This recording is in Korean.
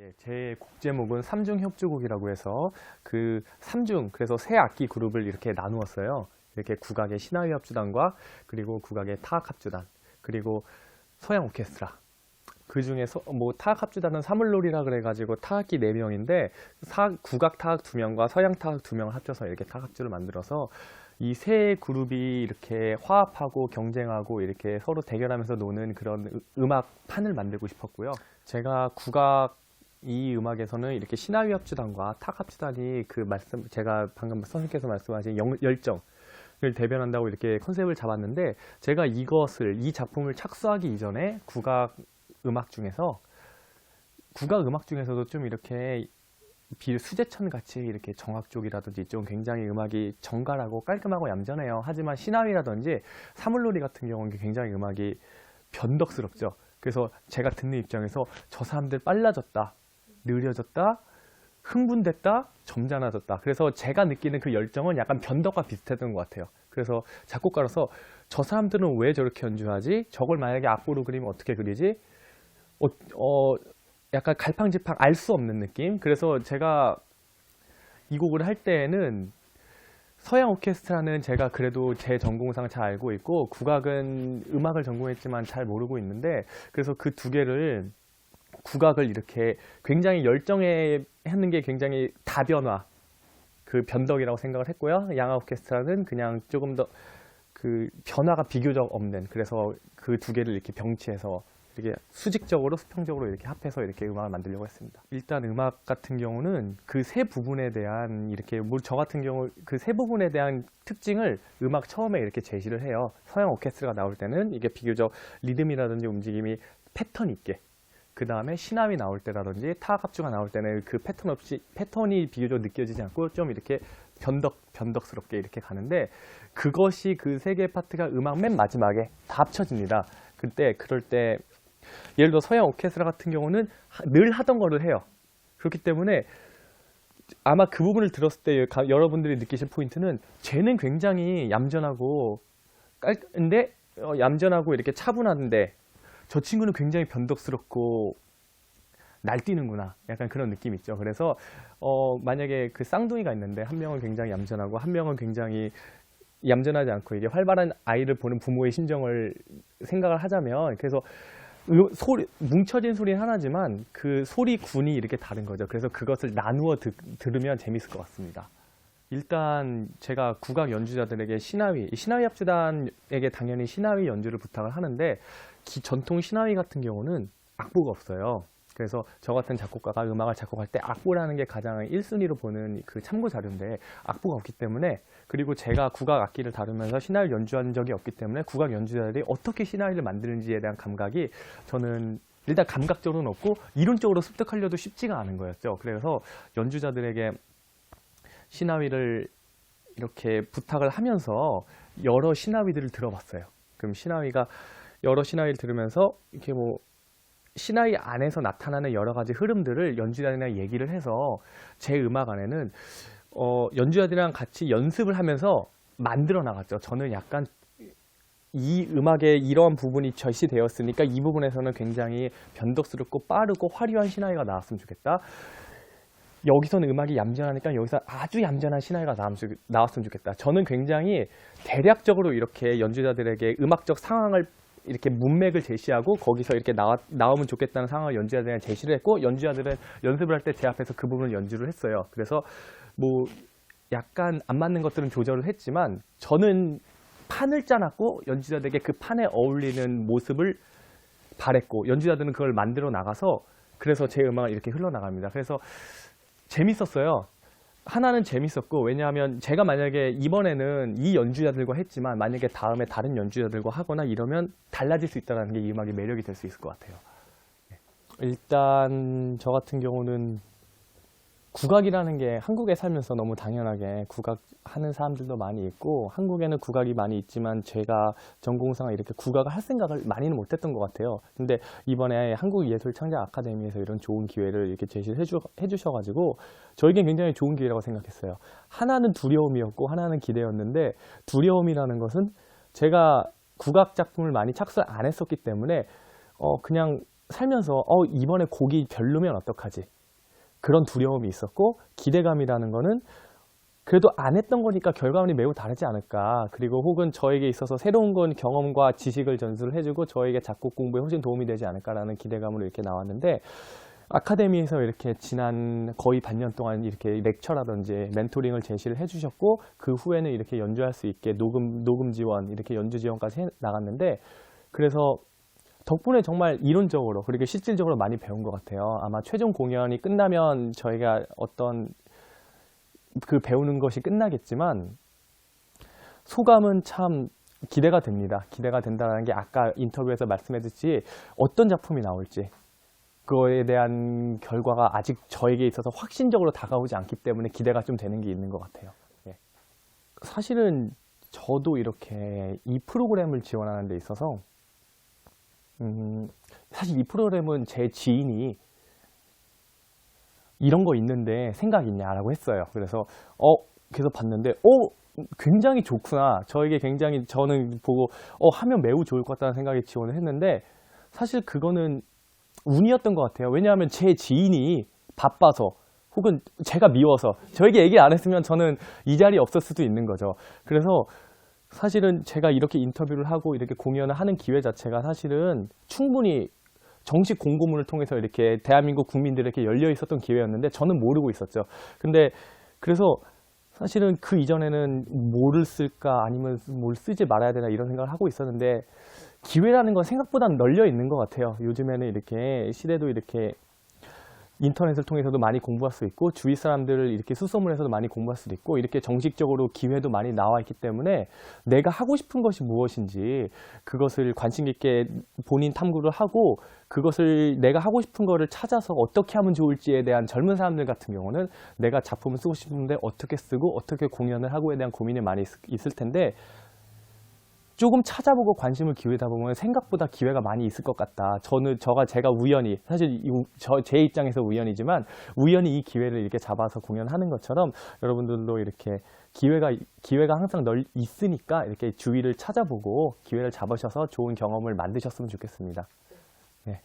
예, 제 곡 제목은 삼중협주곡이라고 해서 그 삼중, 그래서 세 악기 그룹을 이렇게 나누었어요. 이렇게 국악의 신화위 합주단과 그리고 국악의 타악 합주단, 그리고 서양 오케스트라. 그 중에 뭐 타악 합주단은 사물놀이라 그래가지고 타악기 4명인데 국악 타악 2명과 서양 타악 2명을 합쳐서 이렇게 타악 합주를 만들어서 이 세 그룹이 이렇게 화합하고 경쟁하고 이렇게 서로 대결하면서 노는 그런 음악판을 만들고 싶었고요. 제가 국악 이 음악에서는 이렇게 신화위 합주단과 타악 합주단이 제가 방금 선생님께서 말씀하신 열정을 대변한다고 이렇게 컨셉을 잡았는데, 제가 이 작품을 착수하기 이전에 국악 음악 중에서도 좀 이렇게 수제천 같이 이렇게 정악 쪽이라든지 좀 굉장히 음악이 정갈하고 깔끔하고 얌전해요. 하지만 신화위라든지 사물놀이 같은 경우는 굉장히 음악이 변덕스럽죠. 그래서 제가 듣는 입장에서 저 사람들 빨라졌다, 느려졌다, 흥분됐다, 점잖아졌다. 그래서 제가 느끼는 그 열정은 약간 변덕과 비슷했던 것 같아요. 그래서 작곡가로서 저 사람들은 왜 저렇게 연주하지? 저걸 만약에 악보로 그리면 어떻게 그리지? 약간 갈팡질팡 알 수 없는 느낌. 그래서 제가 이 곡을 할 때에는 서양 오케스트라는 제가 그래도 제 전공상 잘 알고 있고 국악은 음악을 전공했지만 잘 모르고 있는데, 그래서 그 두 개를 국악을 이렇게 굉장히 열정에 하는 게 굉장히 다변화, 그 변덕이라고 생각을 했고요. 양악 오케스트라는 그냥 조금 더 그 변화가 비교적 없는, 그래서 그 두 개를 이렇게 병치해서 이렇게 수직적으로 수평적으로 이렇게 합해서 이렇게 음악을 만들려고 했습니다. 일단 음악 같은 경우는 그 세 부분에 대한 이렇게 저 같은 경우 그 세 부분에 대한 특징을 음악 처음에 이렇게 제시를 해요. 서양 오케스트라가 나올 때는 이게 비교적 리듬이라든지 움직임이 패턴 있게, 그 다음에 신화위 나올 때라든지 타악 합주가 나올 때는 그 패턴이 비교적 느껴지지 않고 좀 이렇게 변덕스럽게 이렇게 가는데, 그것이 그 세 개의 파트가 음악 맨 마지막에 다 합쳐집니다. 그럴 때 예를 들어 서양 오케스트라 같은 경우는 늘 하던 거를 해요. 그렇기 때문에 아마 그 부분을 들었을 때 여러분들이 느끼실 포인트는, 쟤는 굉장히 얌전하고 얌전하고 이렇게 차분한데 저 친구는 굉장히 변덕스럽고 날뛰는구나, 약간 그런 느낌 있죠. 그래서 만약에 그 쌍둥이가 있는데 한 명은 굉장히 얌전하고 한 명은 굉장히 얌전하지 않고 이게 활발한 아이를 보는 부모의 심정을 생각을 하자면, 그래서 뭉쳐진 소리는 하나지만 그 소리 군이 이렇게 다른 거죠. 그래서 그것을 나누어 들으면 재밌을 것 같습니다. 일단 제가 국악 연주자들에게 신화위 합주단에게 당연히 신화위 연주를 부탁을 하는데, 전통 신화위 같은 경우는 악보가 없어요. 그래서 저 같은 작곡가가 음악을 작곡할 때 악보라는 게 가장 1순위로 보는 그 참고 자료인데 악보가 없기 때문에, 그리고 제가 국악 악기를 다루면서 신화위를 연주한 적이 없기 때문에 국악 연주자들이 어떻게 신화위를 만드는지에 대한 감각이 저는 일단 감각적으로는 없고 이론적으로 습득하려도 쉽지가 않은 거였죠. 그래서 연주자들에게 신화위를 이렇게 부탁을 하면서 여러 신화위들을 들어봤어요. 그럼 여러 신화위를 들으면서 이렇게 뭐 신화위 안에서 나타나는 여러 가지 흐름들을 연주자들이랑 얘기를 해서 제 음악 안에는 연주자들이랑 같이 연습을 하면서 만들어 나갔죠. 저는 약간 이 음악에 이러한 부분이 절시되었으니까 이 부분에서는 굉장히 변덕스럽고 빠르고 화려한 신화위가 나왔으면 좋겠다. 여기서는 음악이 얌전하니까 여기서 아주 얌전한 신화위가 나왔으면 좋겠다. 저는 굉장히 대략적으로 이렇게 연주자들에게 음악적 상황을 이렇게 문맥을 제시하고 거기서 이렇게 나오면 좋겠다는 상황을 연주자들에게 제시를 했고, 연주자들은 연습을 할 때 제 앞에서 그 부분을 연주를 했어요. 그래서 뭐 약간 안 맞는 것들은 조절을 했지만 저는 판을 짜놨고 연주자들에게 그 판에 어울리는 모습을 바랬고, 연주자들은 그걸 만들어 나가서 그래서 제 음악을 이렇게 흘러나갑니다. 그래서 재밌었어요. 하나는 재밌었고, 왜냐하면 제가 만약에 이번에는 이 연주자들과 했지만 만약에 다음에 다른 연주자들과 하거나 이러면 달라질 수 있다는 게 이 음악의 매력이 될 수 있을 것 같아요. 일단 저 같은 경우는 국악이라는 게 한국에 살면서 너무 당연하게 국악 하는 사람들도 많이 있고, 한국에는 국악이 많이 있지만 제가 전공상 이렇게 국악을 할 생각을 많이는 못했던 것 같아요. 근데 이번에 한국예술창작 아카데미에서 이런 좋은 기회를 이렇게 제시를 해주셔가지고 저에겐 굉장히 좋은 기회라고 생각했어요. 하나는 두려움이었고 하나는 기대였는데, 두려움이라는 것은 제가 국악 작품을 많이 착수를 안 했었기 때문에 그냥 살면서 이번에 곡이 별로면 어떡하지? 그런 두려움이 있었고, 기대감이라는 거는 그래도 안 했던 거니까 결과물이 매우 다르지 않을까. 그리고 혹은 저에게 있어서 새로운 건 경험과 지식을 전수를 해주고 저에게 작곡 공부에 훨씬 도움이 되지 않을까라는 기대감으로 이렇게 나왔는데, 아카데미에서 이렇게 지난 거의 반년 동안 이렇게 렉처라든지 멘토링을 제시를 해주셨고, 그 후에는 이렇게 연주할 수 있게 녹음 지원, 이렇게 연주 지원까지 해 나갔는데, 그래서 덕분에 정말 이론적으로 그리고 실질적으로 많이 배운 것 같아요. 아마 최종 공연이 끝나면 저희가 어떤 그 배우는 것이 끝나겠지만, 소감은 참 기대가 됩니다. 기대가 된다는 게 아까 인터뷰에서 말씀했듯이 어떤 작품이 나올지, 그거에 대한 결과가 아직 저에게 있어서 확신적으로 다가오지 않기 때문에 기대가 좀 되는 게 있는 것 같아요. 예. 사실은 저도 이렇게 이 프로그램을 지원하는 데 있어서 사실 이 프로그램은 제 지인이 이런 거 있는데 생각 있냐라고 했어요. 그래서 계속 봤는데 굉장히 좋구나. 저에게 굉장히 저는 보고 하면 매우 좋을 것 같다는 생각에 지원을 했는데, 사실 그거는 운이었던 것 같아요. 왜냐하면 제 지인이 바빠서 혹은 제가 미워서 저에게 얘기 안 했으면 저는 이 자리에 없을 수도 있는 거죠. 그래서 사실은 제가 이렇게 인터뷰를 하고 이렇게 공연을 하는 기회 자체가 사실은 충분히 정식 공고문을 통해서 이렇게 대한민국 국민들에게 열려 있었던 기회였는데 저는 모르고 있었죠. 근데 그래서 사실은 그 이전에는 뭐를 쓸까 아니면 뭘 쓰지 말아야 되나 이런 생각을 하고 있었는데, 기회라는 건 생각보다 널려 있는 것 같아요. 요즘에는 이렇게 시대도 이렇게 인터넷을 통해서도 많이 공부할 수 있고, 주위 사람들을 이렇게 수소문해서도 많이 공부할 수도 있고, 이렇게 정식적으로 기회도 많이 나와 있기 때문에 내가 하고 싶은 것이 무엇인지 그것을 관심 있게 본인 탐구를 하고, 그것을 내가 하고 싶은 거를 찾아서 어떻게 하면 좋을지에 대한 젊은 사람들 같은 경우는 내가 작품을 쓰고 싶은데 어떻게 쓰고 어떻게 공연을 하고에 대한 고민이 많이 있을 텐데, 조금 찾아보고 관심을 기울이다 보면 생각보다 기회가 많이 있을 것 같다. 제가 우연히, 사실 제 입장에서 우연이지만, 우연히 이 기회를 이렇게 잡아서 공연하는 것처럼 여러분들도 이렇게 기회가 항상 있으니까 이렇게 주위를 찾아보고 기회를 잡으셔서 좋은 경험을 만드셨으면 좋겠습니다. 네.